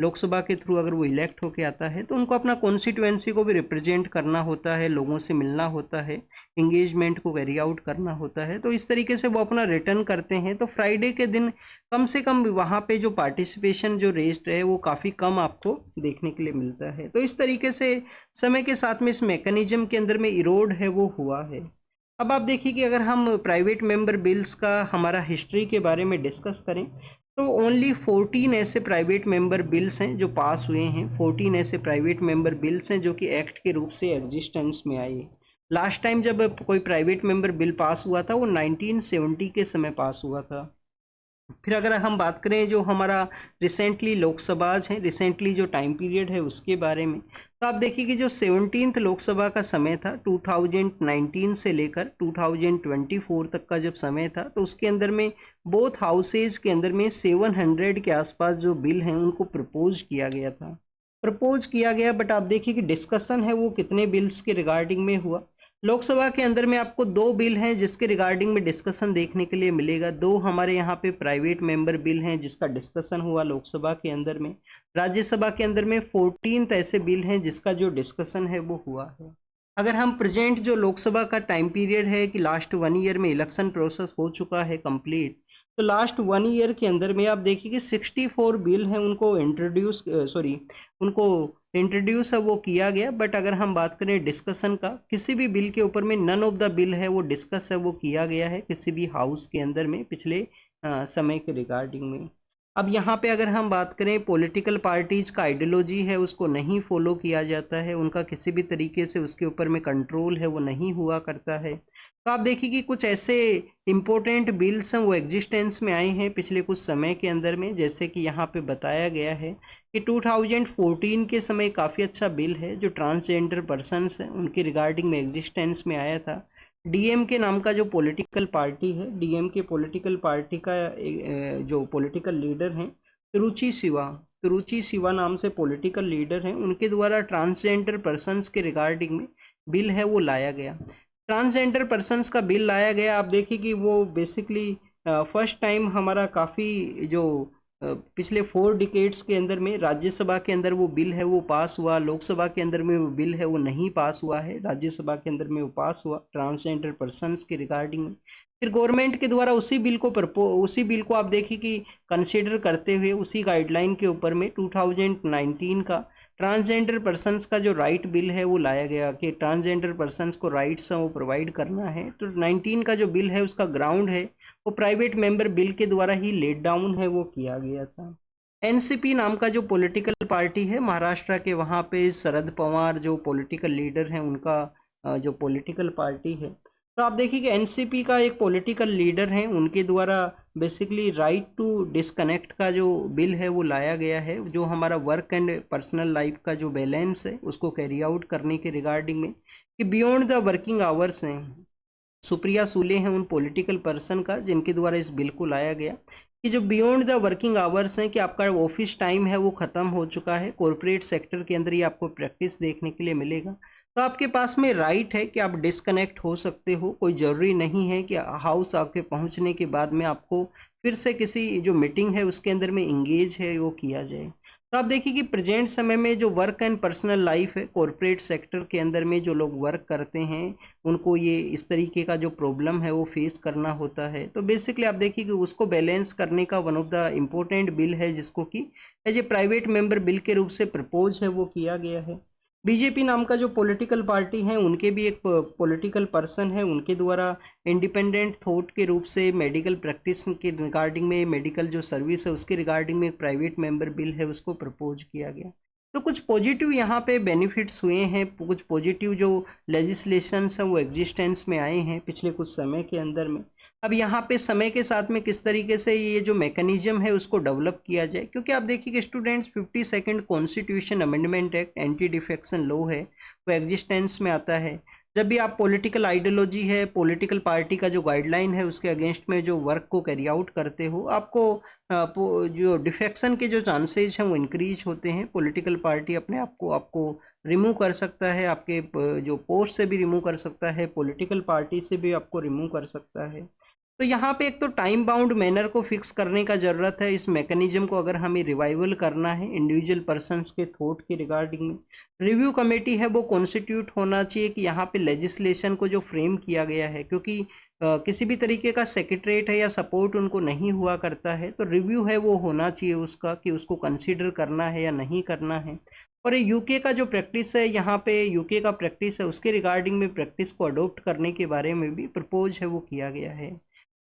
लोकसभा के थ्रू अगर वो इलेक्ट होके आता है तो उनको अपना कॉन्स्टिट्यूएंसी को भी रिप्रेजेंट करना होता है, लोगों से मिलना होता है, इंगेजमेंट को कैरी आउट करना होता है, तो इस तरीके से वो अपना रिटर्न करते हैं। तो फ्राइडे के दिन कम से कम वहाँ पे जो पार्टिसिपेशन जो रेट है वो काफ़ी कम आपको देखने के लिए मिलता है। तो इस तरीके से समय के साथ में इस मैकेनिज्म के अंदर में इरोड है वो हुआ है। अब आप देखिए कि अगर हम प्राइवेट मेंबर बिल्स का हमारा हिस्ट्री के बारे में डिस्कस करें तो ओनली 14 ऐसे प्राइवेट मेंबर बिल्स हैं जो पास हुए हैं, 14 ऐसे प्राइवेट मेंबर बिल्स हैं जो कि एक्ट के रूप से एग्जिस्टेंस में आए। लास्ट टाइम जब कोई प्राइवेट मेंबर बिल पास हुआ था वो 1970 के समय पास हुआ था। फिर अगर हम बात करें जो हमारा रिसेंटली लोकसभाज हैं, रिसेंटली जो टाइम पीरियड है उसके बारे में, तो आप देखिए कि जो 17th लोकसभा का समय था 2019 से लेकर 2024 तक का जब समय था, तो उसके अंदर में बोथ हाउसेज के अंदर में 700 के आसपास जो बिल हैं उनको प्रपोज किया गया, बट आप देखिए कि डिस्कशन है वो कितने बिल्स के रिगार्डिंग में हुआ, लोकसभा के अंदर में आपको 2 बिल हैं जिसके रिगार्डिंग में डिस्कशन देखने के लिए मिलेगा। 2 हमारे यहाँ पे प्राइवेट मेंबर बिल हैं जिसका डिस्कशन हुआ लोकसभा के अंदर में। राज्यसभा के अंदर में 14 ऐसे बिल हैं जिसका जो डिस्कशन है वो हुआ है। अगर हम प्रेजेंट जो लोकसभा का टाइम पीरियड है कि लास्ट 1 ईयर में इलेक्शन प्रोसेस हो चुका है कंप्लीट, तो लास्ट 1 ईयर के अंदर में आप देखिए कि 64 बिल हैं उनको इंट्रोड्यूस है वो किया गया। बट अगर हम बात करें डिस्कशन का, किसी भी बिल के ऊपर में नन ऑफ द बिल है वो डिस्कस है वो किया गया है किसी भी हाउस के अंदर में पिछले समय के रिगार्डिंग में। अब यहाँ पे अगर हम बात करें पॉलिटिकल पार्टीज का आइडियोलॉजी है उसको नहीं फॉलो किया जाता है, उनका किसी भी तरीके से उसके ऊपर में कंट्रोल है वो नहीं हुआ करता है। तो आप देखिए कि कुछ ऐसे इम्पोर्टेंट बिल्स हैं वो एग्जिस्टेंस में आए हैं पिछले कुछ समय के अंदर में, जैसे कि यहाँ पे बताया गया है कि 2014 के समय काफ़ी अच्छा बिल है जो ट्रांसजेंडर पर्सनस हैं उनके रिगार्डिंग में एग्जिस्टेंस में आया था। डीएमके नाम का जो पॉलिटिकल पार्टी है, डीएमके पॉलिटिकल पार्टी का जो पॉलिटिकल लीडर हैं तिरुचि सिवा नाम से पॉलिटिकल लीडर हैं, उनके द्वारा ट्रांसजेंडर पर्सनस के रिगार्डिंग में बिल है वो लाया गया। ट्रांसजेंडर पर्सनस का बिल लाया गया। आप देखिए कि वो बेसिकली फर्स्ट टाइम हमारा काफ़ी जो पिछले 4 डिकेड्स के अंदर में राज्यसभा के अंदर वो बिल है वो पास हुआ, लोकसभा के अंदर में वो बिल है वो नहीं पास हुआ है, राज्यसभा के अंदर में वो पास हुआ ट्रांसजेंडर पर्सनस के रिगार्डिंग में। फिर गवर्नमेंट के द्वारा उसी बिल को आप देखिए कि कंसिडर करते हुए उसी गाइडलाइन के ऊपर में 2019 का ट्रांसजेंडर पर्सनस का जो राइट बिल है वो लाया गया कि ट्रांसजेंडर पर्सनस को राइट्स वो प्रोवाइड करना है। तो 19 का जो बिल है उसका ग्राउंड है वो प्राइवेट मेंबर बिल के द्वारा ही लेट डाउन है वो किया गया था। एनसीपी नाम का जो पॉलिटिकल पार्टी है महाराष्ट्र के, वहाँ पे शरद पवार जो पॉलिटिकल लीडर हैं उनका जो पॉलिटिकल पार्टी है। तो आप देखिए कि एनसीपी का एक पॉलिटिकल लीडर हैं उनके द्वारा बेसिकली राइट टू डिस्कनेक्ट का जो बिल है वो लाया गया है, जो हमारा वर्क एंड पर्सनल लाइफ का जो बैलेंस है उसको कैरी आउट करने के रिगार्डिंग में कि बियॉन्ड द वर्किंग आवर्स हैं। सुप्रिया सूले हैं उन पॉलिटिकल पर्सन का जिनके द्वारा इस बिल को लाया गया कि जो बियॉन्ड द वर्किंग आवर्स हैं कि आपका ऑफिस टाइम है वो ख़त्म हो चुका है, कॉरपोरेट सेक्टर के अंदर ही आपको प्रैक्टिस देखने के लिए मिलेगा, तो आपके पास में राइट है कि आप डिस्कनेक्ट हो सकते हो। कोई ज़रूरी नहीं है कि हाउस आपके पहुंचने के बाद में आपको फिर से किसी जो मीटिंग है उसके अंदर में इंगेज है वो किया जाए। तो आप देखिए कि प्रेजेंट समय में जो वर्क एंड पर्सनल लाइफ है कॉरपोरेट सेक्टर के अंदर में जो लोग वर्क करते हैं उनको ये इस तरीके का जो प्रॉब्लम है वो फेस करना होता है। तो बेसिकली आप देखिए कि उसको बैलेंस करने का one of the important bill है जिसको कि as a private member bill के रूप से प्रपोज है वो किया गया है। बीजेपी नाम का जो पॉलिटिकल पार्टी है उनके भी एक पॉलिटिकल पर्सन है, उनके द्वारा इंडिपेंडेंट थॉट के रूप से मेडिकल प्रैक्टिस के रिगार्डिंग में, मेडिकल जो सर्विस है उसके रिगार्डिंग में एक प्राइवेट मेंबर बिल है उसको प्रपोज किया गया। तो कुछ पॉजिटिव यहाँ पे बेनिफिट्स हुए हैं, कुछ पॉजिटिव जो लेजिस्लेशंस हैं वो एग्जिस्टेंस में आए हैं पिछले कुछ समय के अंदर में। अब यहाँ पे समय के साथ में किस तरीके से ये जो मैकेनिज्म है उसको डेवलप किया जाए, क्योंकि आप देखिए कि students 52nd constitution amendment act anti defection law है वो एग्जिस्टेंस में आता है। जब भी आप पॉलिटिकल आइडियोलॉजी है, पॉलिटिकल पार्टी का जो गाइडलाइन है उसके अगेंस्ट में जो वर्क को कैरी आउट करते हो, आपको जो डिफेक्शन के जो चांसेज हैं वो इंक्रीज होते हैं। पॉलिटिकल पार्टी अपने आप को आपको रिमूव कर सकता है, आपके जो पोस्ट से भी रिमूव कर सकता है, पॉलिटिकल पार्टी से भी आपको रिमूव कर सकता है। तो यहाँ पे एक तो टाइम बाउंड मैनर को फिक्स करने का ज़रूरत है। इस मैकेनिज्म को अगर हमें रिवाइवल करना है इंडिविजुअल पर्सन्स के थॉट के रिगार्डिंग में, रिव्यू कमेटी है वो कॉन्स्टिट्यूट होना चाहिए कि यहाँ पे लेजिस्लेशन को जो फ्रेम किया गया है, क्योंकि किसी भी तरीके का सेक्रेटरेट है या सपोर्ट उनको नहीं हुआ करता है, तो रिव्यू है वो होना चाहिए उसका कि उसको कंसिडर करना है या नहीं करना है। और यूके का जो प्रैक्टिस है, यहाँ पे यूके का प्रैक्टिस है उसके रिगार्डिंग में प्रैक्टिस को अडोप्ट करने के बारे में भी प्रपोज है वो किया गया है।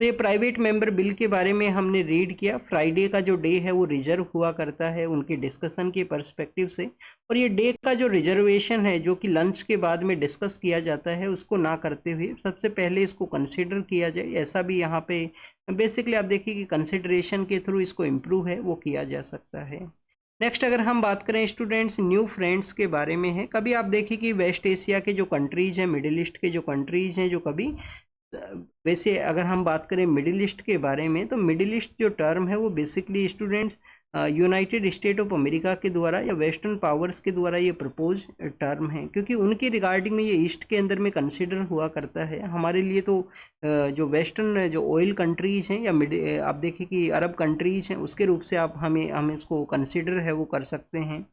तो ये प्राइवेट मेंबर बिल के बारे में हमने रीड किया। फ्राइडे का जो डे है वो रिजर्व हुआ करता है उनके डिस्कशन के पर्सपेक्टिव से, और ये डे का जो रिजर्वेशन है जो कि लंच के बाद में डिस्कस किया जाता है उसको ना करते हुए सबसे पहले इसको कंसिडर किया जाए, ऐसा भी यहाँ पे बेसिकली आप देखिए कि कंसिडरेशन के थ्रू इसको इम्प्रूव है वो किया जा सकता है। नेक्स्ट अगर हम बात करें स्टूडेंट्स न्यू फ्रेंड्स के बारे में है, कभी आप देखिए कि वेस्ट एशिया के जो कंट्रीज हैं, मिडिल ईस्ट के जो कंट्रीज हैं, जो कभी वैसे अगर हम बात करें मिडिल ईस्ट के बारे में, तो मिडिल ईस्ट जो टर्म है वो basically students United state of America के द्वारा या वेस्टर्न पावर्स के द्वारा ये प्रपोज टर्म है, क्योंकि उनके रिगार्डिंग में ये ईस्ट के अंदर में कंसिडर हुआ करता है। हमारे लिए तो जो वेस्टर्न जो ऑयल कंट्रीज़ हैं या आप देखिए कि अरब कंट्रीज़ हैं, उसके रूप से आप हम इसको कंसिडर है वो कर सकते हैं।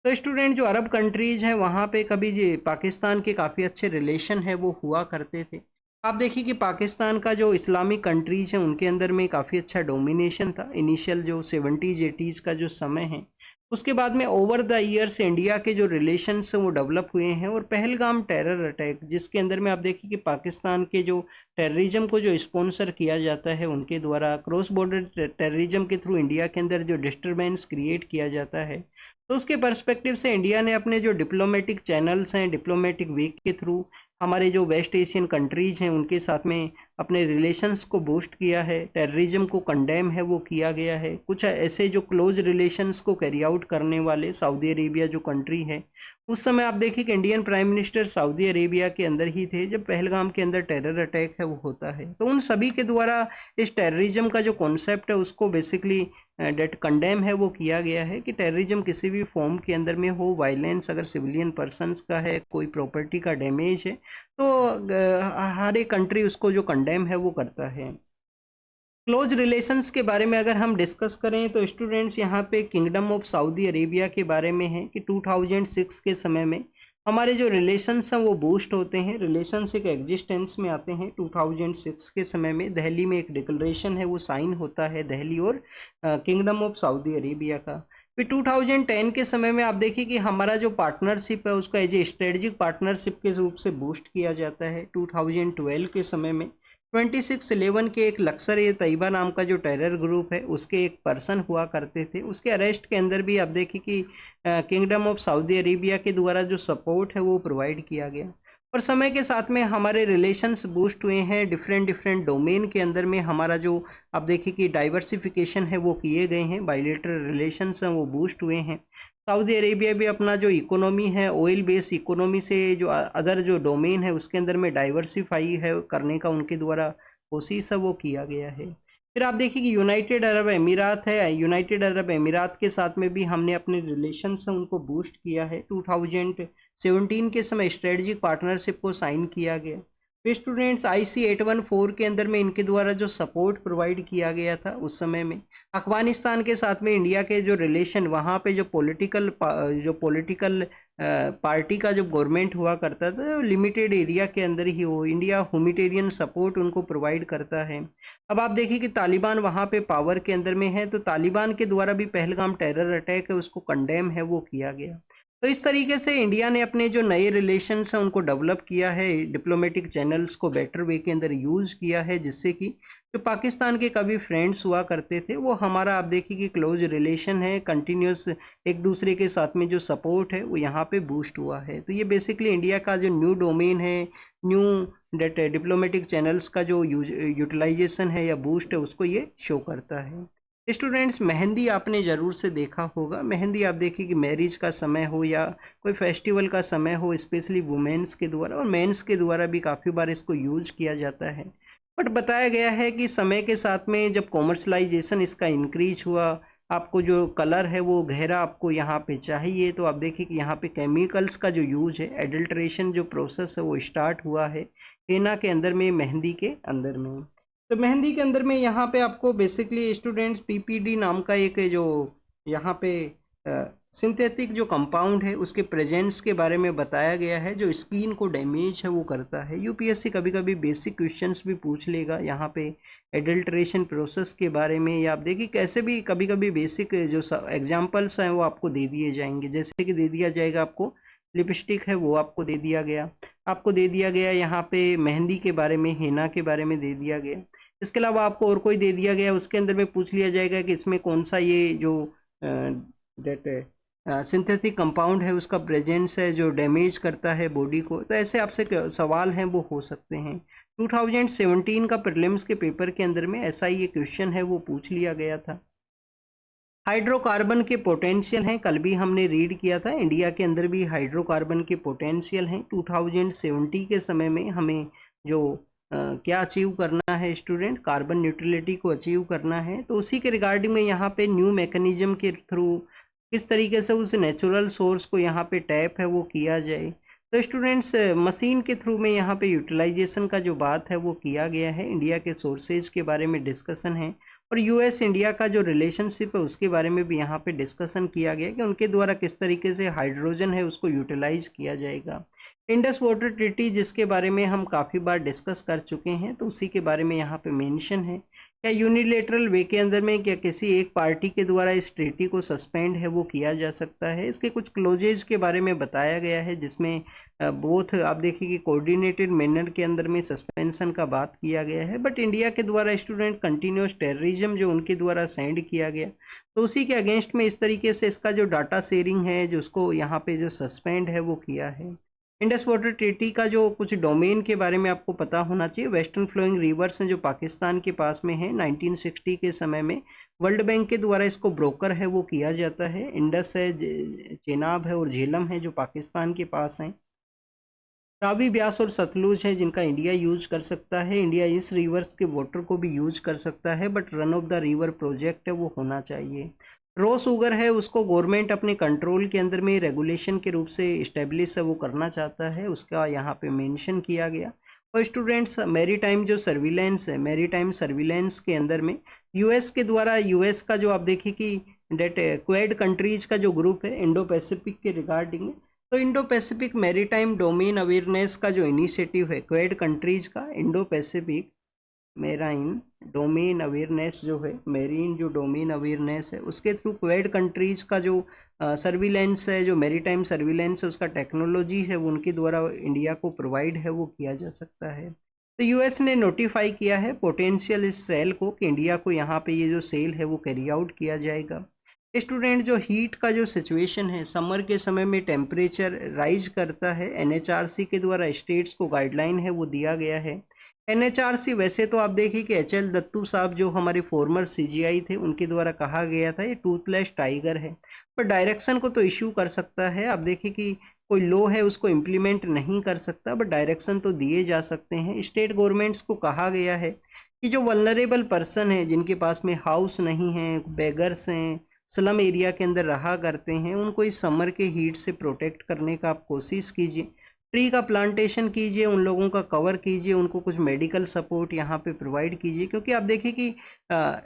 तो स्टूडेंट जो अरब कंट्रीज़ हैं वहाँ पे कभी जी पाकिस्तान के काफ़ी अच्छे रिलेशन है वो हुआ करते थे। आप देखिए कि पाकिस्तान का जो इस्लामिक कंट्रीज़ हैं उनके अंदर में काफ़ी अच्छा डोमिनेशन था इनिशियल जो 70s 80s का जो समय है। उसके बाद में ओवर द ईयर्स इंडिया के जो रिलेशंस हैं वो डेवलप हुए हैं, और पहलगाम टेरर अटैक जिसके अंदर में आप देखिए कि पाकिस्तान के जो टेररिज्म को जो स्पॉन्सर किया जाता है उनके द्वारा क्रॉस बॉर्डर टेररिज्म के थ्रू इंडिया के अंदर जो डिस्टर्बेंस क्रिएट किया जाता है, तो उसके पर्सपेक्टिव से इंडिया ने अपने जो डिप्लोमेटिक चैनल्स हैं डिप्लोमेटिक वे के थ्रू हमारे जो वेस्ट एशियन कंट्रीज़ हैं उनके साथ में अपने रिलेशंस को बूस्ट किया है। टेररिज्म को कंडेम है वो किया गया है। कुछ ऐसे जो क्लोज रिलेशंस को कैरी आउट करने वाले सऊदी अरेबिया जो कंट्री है, उस समय आप देखिए कि Indian prime minister Saudi Arabia के अंदर ही थे जब पहलगाम के अंदर टेरर अटैक है वो होता है। तो उन सभी के द्वारा इस टेररिज्म का जो कॉन्सेप्ट है उसको बेसिकली डेट कंडेम है वो किया गया है कि टेररिज्म किसी भी फॉर्म के अंदर में हो, वायलेंस अगर सिविलियन पर्सनस का है, कोई प्रॉपर्टी का डैमेज है, तो हर एक कंट्री उसको जो कंडेम है वो करता है। क्लोज रिलेशंस के बारे में अगर हम डिस्कस करें तो स्टूडेंट्स यहाँ पे किंगडम ऑफ सऊदी अरेबिया के बारे में है कि 2006 के समय में हमारे जो रिलेशंस हैं वो बूस्ट होते हैं, रिलेशंस एक एग्जिस्टेंस में आते हैं। 2006 के समय में दिल्ली में एक डिक्लेरेशन है वो साइन होता है दिल्ली और किंगडम ऑफ सऊदी अरेबिया का। फिर 2010 के समय में आप देखिए कि हमारा जो पार्टनरशिप है उसको एज ए स्ट्रेटजिक पार्टनरशिप के रूप से बूस्ट किया जाता है। 2012 के समय में 2611 के एक लश्कर ए तैयबा नाम का जो टेरर ग्रुप है उसके एक पर्सन हुआ करते थे, उसके अरेस्ट के अंदर भी आप देखिए कि किंगडम ऑफ सऊदी अरेबिया के द्वारा जो सपोर्ट है वो प्रोवाइड किया गया। और समय के साथ में हमारे रिलेशंस बूस्ट हुए हैं डिफरेंट डिफरेंट डोमेन के अंदर में। हमारा जो आप देखिए कि डाइवर्सिफिकेशन है वो किए गए हैं, बायलैटरल रिलेशंस हैं वो बूस्ट हुए हैं। सऊदी अरेबिया भी अपना जो इकोनॉमी है ऑयल बेस्ड इकोनॉमी से जो अदर जो डोमेन है उसके अंदर में डाइवर्सिफाई है करने का उनके द्वारा कोशिश है वो किया गया है। फिर आप देखिए कि यूनाइटेड अरब अमीरात है, यूनाइटेड अरब अमीरात के साथ में भी हमने अपने रिलेशंस हैं उनको बूस्ट किया है। 2017 के समय स्ट्रेटजिक पार्टनरशिप को साइन किया गया। फिर स्टूडेंट्स IC 814 के अंदर में इनके द्वारा जो सपोर्ट प्रोवाइड किया गया था उस समय में अफगानिस्तान के साथ में इंडिया के जो रिलेशन, वहाँ पे जो पॉलिटिकल पार्टी का जो गवर्नमेंट हुआ करता था लिमिटेड एरिया के अंदर ही हो, इंडिया ह्यूमैनिटेरियन सपोर्ट उनको प्रोवाइड करता है। अब आप देखिए कि तालिबान वहाँ पे पावर के अंदर में है, तो तालिबान के द्वारा भी पहलगाम टेरर अटैक है उसको कंडेम है वो किया गया। तो इस तरीके से इंडिया ने अपने जो नए रिलेशंस हैं उनको डेवलप किया है, डिप्लोमेटिक चैनल्स को बेटर वे के अंदर यूज़ किया है, जिससे कि जो पाकिस्तान के कभी फ्रेंड्स हुआ करते थे वो हमारा आप देखिए कि क्लोज रिलेशन है, कंटिन्यूस एक दूसरे के साथ में जो सपोर्ट है वो यहाँ पे बूस्ट हुआ है। तो ये बेसिकली इंडिया का जो न्यू डोमेन है, न्यू डिप्लोमेटिक चैनल्स का जो यूटिलाइजेशन है या बूस्ट है उसको ये शो करता है। स्टूडेंट्स मेहंदी आपने ज़रूर से देखा होगा। मेहंदी आप देखिए कि मैरिज का समय हो या कोई फेस्टिवल का समय हो, स्पेशली वुमेन्स के द्वारा और मेंस के द्वारा भी काफ़ी बार इसको यूज किया जाता है। बट बताया गया है कि समय के साथ में जब कॉमर्शलाइजेशन इसका इंक्रीज हुआ, आपको जो कलर है वो गहरा आपको यहाँ पे चाहिए, तो आप देखिए कि यहाँ पे केमिकल्स का जो यूज है, एडल्ट्रेशन जो प्रोसेस है वो स्टार्ट हुआ है हेना के अंदर में, मेहंदी के अंदर में। तो मेहंदी के अंदर में यहाँ पे आपको बेसिकली स्टूडेंट्स PPD नाम का एक जो यहाँ पे सिंथेटिक जो कंपाउंड है उसके प्रेजेंस के बारे में बताया गया है, जो स्किन को डैमेज है वो करता है। UPSC कभी कभी बेसिक क्वेश्चंस भी पूछ लेगा यहाँ पे एडल्ट्रेशन प्रोसेस के बारे में, या आप देखिए कैसे भी कभी कभी बेसिक जो एग्जाम्पल्स हैं वो आपको दे दिए जाएंगे। जैसे कि दे दिया जाएगा आपको लिपस्टिक है वो आपको दे दिया गया, आपको दे दिया गया यहाँ पे मेहंदी के बारे में, हेना के बारे में दे दिया गया। इसके अलावा आपको और कोई दे दिया गया, उसके अंदर में पूछ लिया जाएगा कि इसमें कौन सा ये जो सिंथेटिक कंपाउंड है उसका प्रेजेंस है जो डैमेज करता है बॉडी को। तो ऐसे आपसे सवाल हैं वो हो सकते हैं। 2017 का प्रीलिम्स के पेपर के अंदर में ऐसा ही ये क्वेश्चन है वो पूछ लिया गया था। हाइड्रोकार्बन के पोटेंशियल हैं, कल भी हमने रीड किया था, इंडिया के अंदर भी हाइड्रोकार्बन के पोटेंशियल हैं। 2070 के समय में हमें जो क्या अचीव करना है स्टूडेंट, कार्बन न्यूट्रलिटी को अचीव करना है। तो उसी के रिगार्डिंग में यहाँ पे न्यू मैकेनिज्म के थ्रू किस तरीके से उस नेचुरल सोर्स को यहाँ पे टैप है वो किया जाए। तो स्टूडेंट्स मशीन के थ्रू में यहाँ पे यूटिलाइजेशन का जो बात है वो किया गया है, इंडिया के सोर्सेज के बारे में डिस्कशन है, और यूएस इंडिया का जो रिलेशनशिप है उसके बारे में भी यहाँ पे डिस्कशन किया गया कि उनके द्वारा किस तरीके से हाइड्रोजन है उसको यूटिलाइज किया जाएगा। इंडस वाटर ट्रीटी जिसके बारे में हम काफ़ी बार डिस्कस कर चुके हैं, तो उसी के बारे में यहाँ पे मेंशन है। क्या यूनिलेटरल वे के अंदर में क्या किसी एक पार्टी के द्वारा इस ट्रीटी को सस्पेंड है वो किया जा सकता है। इसके कुछ क्लोजेज के बारे में बताया गया है, जिसमें बोथ आप देखिए कि कोऑर्डिनेटेड मैनर के अंदर में सस्पेंशन का बात किया गया है, बट इंडिया के द्वारा स्टूडेंट कंटिन्यूस टेररिज्म जो उनके द्वारा सेंड किया गया, तो उसी के अगेंस्ट में इस तरीके से इसका जो डाटा शेयरिंग है जो उसको यहाँ पे जो सस्पेंड है वो किया है। इंडस वाटर ट्रीटी का जो कुछ डोमेन के बारे में आपको पता होना चाहिए, वेस्टर्न फ्लोइंग रिवर्स हैं जो पाकिस्तान के पास में है। 1960 के समय में वर्ल्ड बैंक के द्वारा इसको ब्रोकर है वो किया जाता है। इंडस है, चेनाब है और झेलम है जो पाकिस्तान के पास हैं। रावी, ब्यास और सतलुज है जिनका इंडिया यूज कर सकता है। इंडिया इस रिवर्स के वाटर को भी यूज कर सकता है, but run of the river project है वो होना चाहिए। रॉ शुगर है उसको गवर्नमेंट अपने कंट्रोल के अंदर में रेगुलेशन के रूप से इस्टेब्लिश है वो करना चाहता है, उसका यहाँ पे मेंशन किया गया। और स्टूडेंट्स मैरीटाइम जो सर्विलेंस है, मैरीटाइम सर्विलेंस के अंदर में यूएस के द्वारा, यूएस का जो आप देखिए कि डेट क्वेड कंट्रीज का जो ग्रुप है इंडो पैसिफिक के रिगार्डिंग, तो Indo Pacific maritime domain awareness का जो इनिशिएटिव है क्वेड कंट्रीज का, Indo Pacific marine domain awareness जो है, मेरीन जो डोमेन अवेयरनेस है उसके थ्रू क्वेड कंट्रीज का जो सर्विलेंस है, जो मैरीटाइम सर्विलेंस है उसका टेक्नोलॉजी है वो उनके द्वारा इंडिया को प्रोवाइड है वो किया जा सकता है। तो यूएस ने नोटिफाई किया है पोटेंशियल इस सेल को कि इंडिया को यहाँ पे ये जो सेल है वो कैरी आउट किया जाएगा। स्टूडेंट जो हीट का जो सिचुएशन है, समर के समय में टेम्परेचर राइज करता है, एनएचआरसी के द्वारा स्टेट्स को गाइडलाइन है वो दिया गया है। एनएचआरसी वैसे तो आप देखिए कि एचएल दत्तू साहब जो हमारे फॉर्मर सीजीआई थे उनके द्वारा कहा गया था ये टूथलेस टाइगर है, पर डायरेक्शन को तो इश्यू कर सकता है। आप देखिए कि कोई लॉ है उसको इम्प्लीमेंट नहीं कर सकता, बट डायरेक्शन तो दिए जा सकते हैं। स्टेट गवर्नमेंट्स को कहा गया है कि जो वल्नरेबल पर्सन है जिनके पास में हाउस नहीं है, बेगर्स हैं, स्लम एरिया के अंदर रहा करते हैं, उनको इस समर के हीट से प्रोटेक्ट करने का आप कोशिश कीजिए। ट्री का प्लांटेशन कीजिए, उन लोगों का कवर कीजिए, उनको कुछ मेडिकल सपोर्ट यहाँ पे प्रोवाइड कीजिए, क्योंकि आप देखिए कि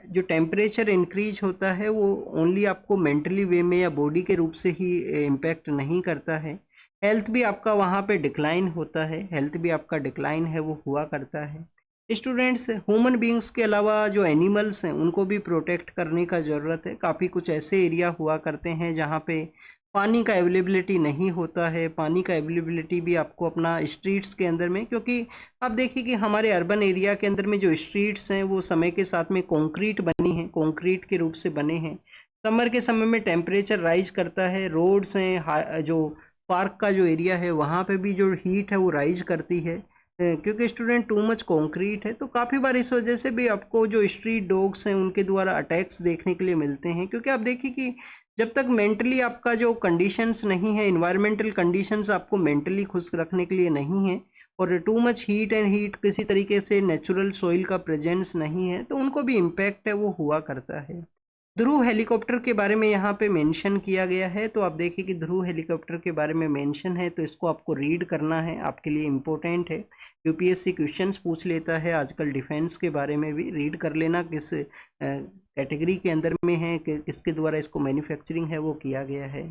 जो टेम्परेचर इंक्रीज होता है वो ओनली आपको मेंटली वे में या बॉडी के रूप से ही इम्पैक्ट नहीं करता है, हेल्थ भी आपका वहाँ पे डिक्लाइन होता है, हेल्थ भी आपका डिक्लाइन है वो हुआ करता है। स्टूडेंट्स ह्यूमन बींग्स के अलावा जो एनिमल्स हैं उनको भी प्रोटेक्ट करने का ज़रूरत है। काफ़ी कुछ ऐसे एरिया हुआ करते हैं जहाँ पे पानी का अवेलेबिलिटी नहीं होता है, पानी का अवेलेबिलिटी भी आपको अपना स्ट्रीट्स के अंदर में, क्योंकि आप देखिए कि हमारे अर्बन एरिया के अंदर में जो स्ट्रीट्स हैं वो समय के साथ में कंक्रीट बनी हैं, कंक्रीट के रूप से बने हैं। समर के समय में टेम्परेचर राइज करता है, रोड्स हैं, जो पार्क का जो एरिया है वहाँ पे भी जो हीट है वो राइज करती है, क्योंकि स्टूडेंट टू मच कंक्रीट है। तो काफ़ी बार इस वजह से भी आपको जो स्ट्रीट डॉग्स हैं उनके द्वारा अटैक्स देखने के लिए मिलते हैं, क्योंकि आप देखिए कि जब तक मेंटली आपका जो कंडीशंस नहीं है, इन्वायरमेंटल कंडीशंस आपको मेंटली खुश रखने के लिए नहीं है, और too much heat and heat किसी तरीके से नेचुरल सॉइल का प्रेजेंस नहीं है, तो उनको भी इम्पैक्ट है वो हुआ करता है। ध्रुव हेलीकॉप्टर के बारे में यहाँ पे मेंशन किया गया है, तो आप देखिए कि ध्रुव हेलीकॉप्टर के बारे में मेंशन है, तो इसको आपको रीड करना है, आपके लिए इम्पोर्टेंट है। यूपीएससी क्वेश्चंस पूछ लेता है, आजकल डिफेंस के बारे में भी रीड कर लेना, किस कैटेगरी के अंदर में है, किसके द्वारा इसको मैन्युफैक्चरिंग है वो किया गया है।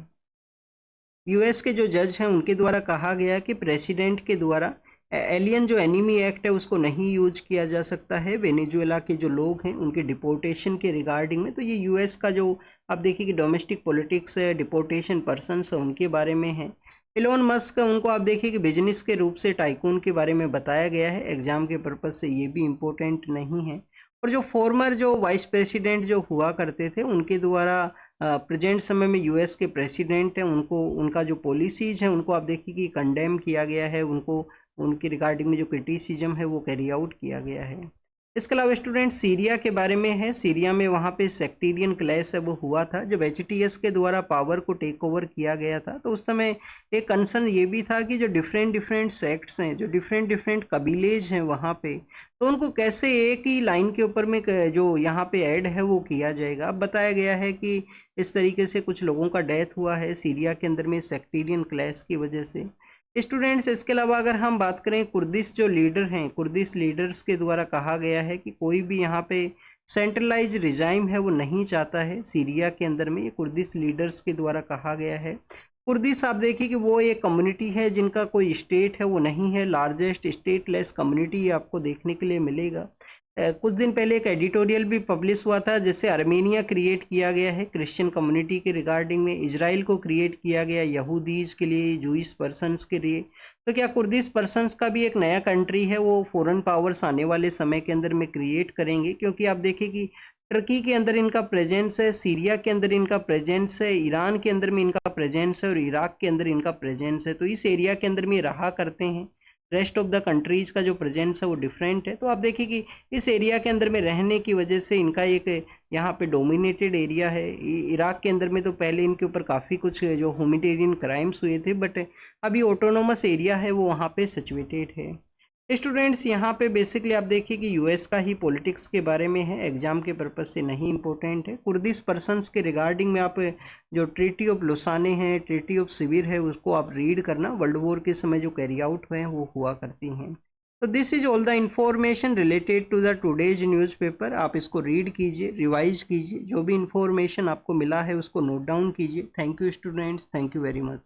यूएस के जो जज हैं उनके द्वारा कहा गया कि प्रेसिडेंट के द्वारा एलियन जो एनिमी एक्ट है उसको नहीं यूज किया जा सकता है वेनेजुएला के जो लोग हैं उनके डिपोर्टेशन के रिगार्डिंग में। तो ये यूएस का जो आप देखिए कि डोमेस्टिक पॉलिटिक्स है, डिपोर्टेशन पर्सनस है, उनके बारे में है। एलोन मस्क उनको आप देखिए कि बिजनेस के रूप से टाइकून के बारे में बताया गया है, एग्जाम के पर्पज से ये भी इम्पोर्टेंट नहीं है। और जो फॉर्मर जो वाइस प्रेसिडेंट जो हुआ करते थे उनके द्वारा प्रेजेंट समय में यूएस के प्रेसिडेंट हैं उनको, उनका जो पॉलिसीज़ हैं उनको आप देखिए कि कंडेम किया गया है, उनको उनकी रिगार्डिंग में जो क्रिटिसिज्म है वो कैरी आउट किया गया है। इसके अलावा स्टूडेंट सीरिया के बारे में है। सीरिया में वहाँ पे सेक्टेरियन क्लैश है वो हुआ था जब एचटीएस के द्वारा पावर को टेक ओवर किया गया था। तो उस समय एक कंसर्न ये भी था कि जो डिफरेंट डिफरेंट सेक्ट्स हैं, जो डिफरेंट डिफरेंट कबीलेज हैं वहाँ पे, तो उनको कैसे एक ही लाइन के ऊपर में जो यहाँ पे ऐड है वो किया जाएगा। अब बताया गया है कि इस तरीके से कुछ लोगों का डेथ हुआ है सीरिया के अंदर में सेक्टेरियन क्लैश की वजह से। स्टूडेंट्स इसके अलावा अगर हम बात करें कुर्दिश जो लीडर हैं, कुर्दिश लीडर्स के द्वारा कहा गया है कि कोई भी यहाँ पे सेंट्रलाइज रिजाइम है वो नहीं चाहता है सीरिया के अंदर में। ये कुर्दिश लीडर्स के द्वारा कहा गया है। कुर्दिश आप देखिए कि वो एक कम्युनिटी है जिनका कोई स्टेट है वो नहीं है, लार्जेस्ट स्टेटलेस कम्युनिटी आपको देखने के लिए मिलेगा। कुछ दिन पहले एक एडिटोरियल भी पब्लिश हुआ था जिससे अर्मेनिया क्रिएट किया गया है क्रिश्चियन कम्युनिटी के रिगार्डिंग में, इजराइल को क्रिएट किया गया यहूदीज के लिए, जूइश पर्सनस के लिए। तो क्या कुर्दिश पर्सनस का भी एक नया कंट्री है वो फॉरेन पावर्स आने वाले समय के अंदर में क्रिएट करेंगे? क्योंकि आप देखिए कि टर्की के अंदर इनका प्रेजेंस है, सीरिया के अंदर इनका प्रेजेंस है, ईरान के अंदर में इनका प्रेजेंस है और इराक के अंदर इनका प्रेजेंस है। तो इस एरिया के अंदर में रहा करते हैं। रेस्ट ऑफ द कंट्रीज का जो प्रेजेंस है वो डिफरेंट है। तो आप देखिए कि इस एरिया के अंदर में रहने की वजह से इनका एक यहाँ पे डोमिनेटेड एरिया है। इराक के अंदर में तो पहले इनके ऊपर काफ़ी कुछ जो ह्यूमैनिटेरियन क्राइम्स हुए थे, बट अभी ऑटोनोमस एरिया है वो वहाँ पे सिचुएटेड है। स्टूडेंट्स यहाँ पे बेसिकली आप देखिए कि यूएस का ही पॉलिटिक्स के बारे में है, एग्जाम के पर्पज से नहीं इंपॉर्टेंट है। कुर्दिश पर्सन्स के रिगार्डिंग में आप जो ट्रीटी ऑफ लुसाने हैं, ट्रीटी ऑफ सिविर है, उसको आप रीड करना। वर्ल्ड वॉर के समय जो कैरी आउट हुए हैं वो हुआ करती हैं। तो this is all the information related to the today's newspaper. आप इसको रीड कीजिए, रिवाइज कीजिए, जो भी इंफॉर्मेशन आपको मिला है उसको नोट डाउन कीजिए। Thank you students, thank you very much.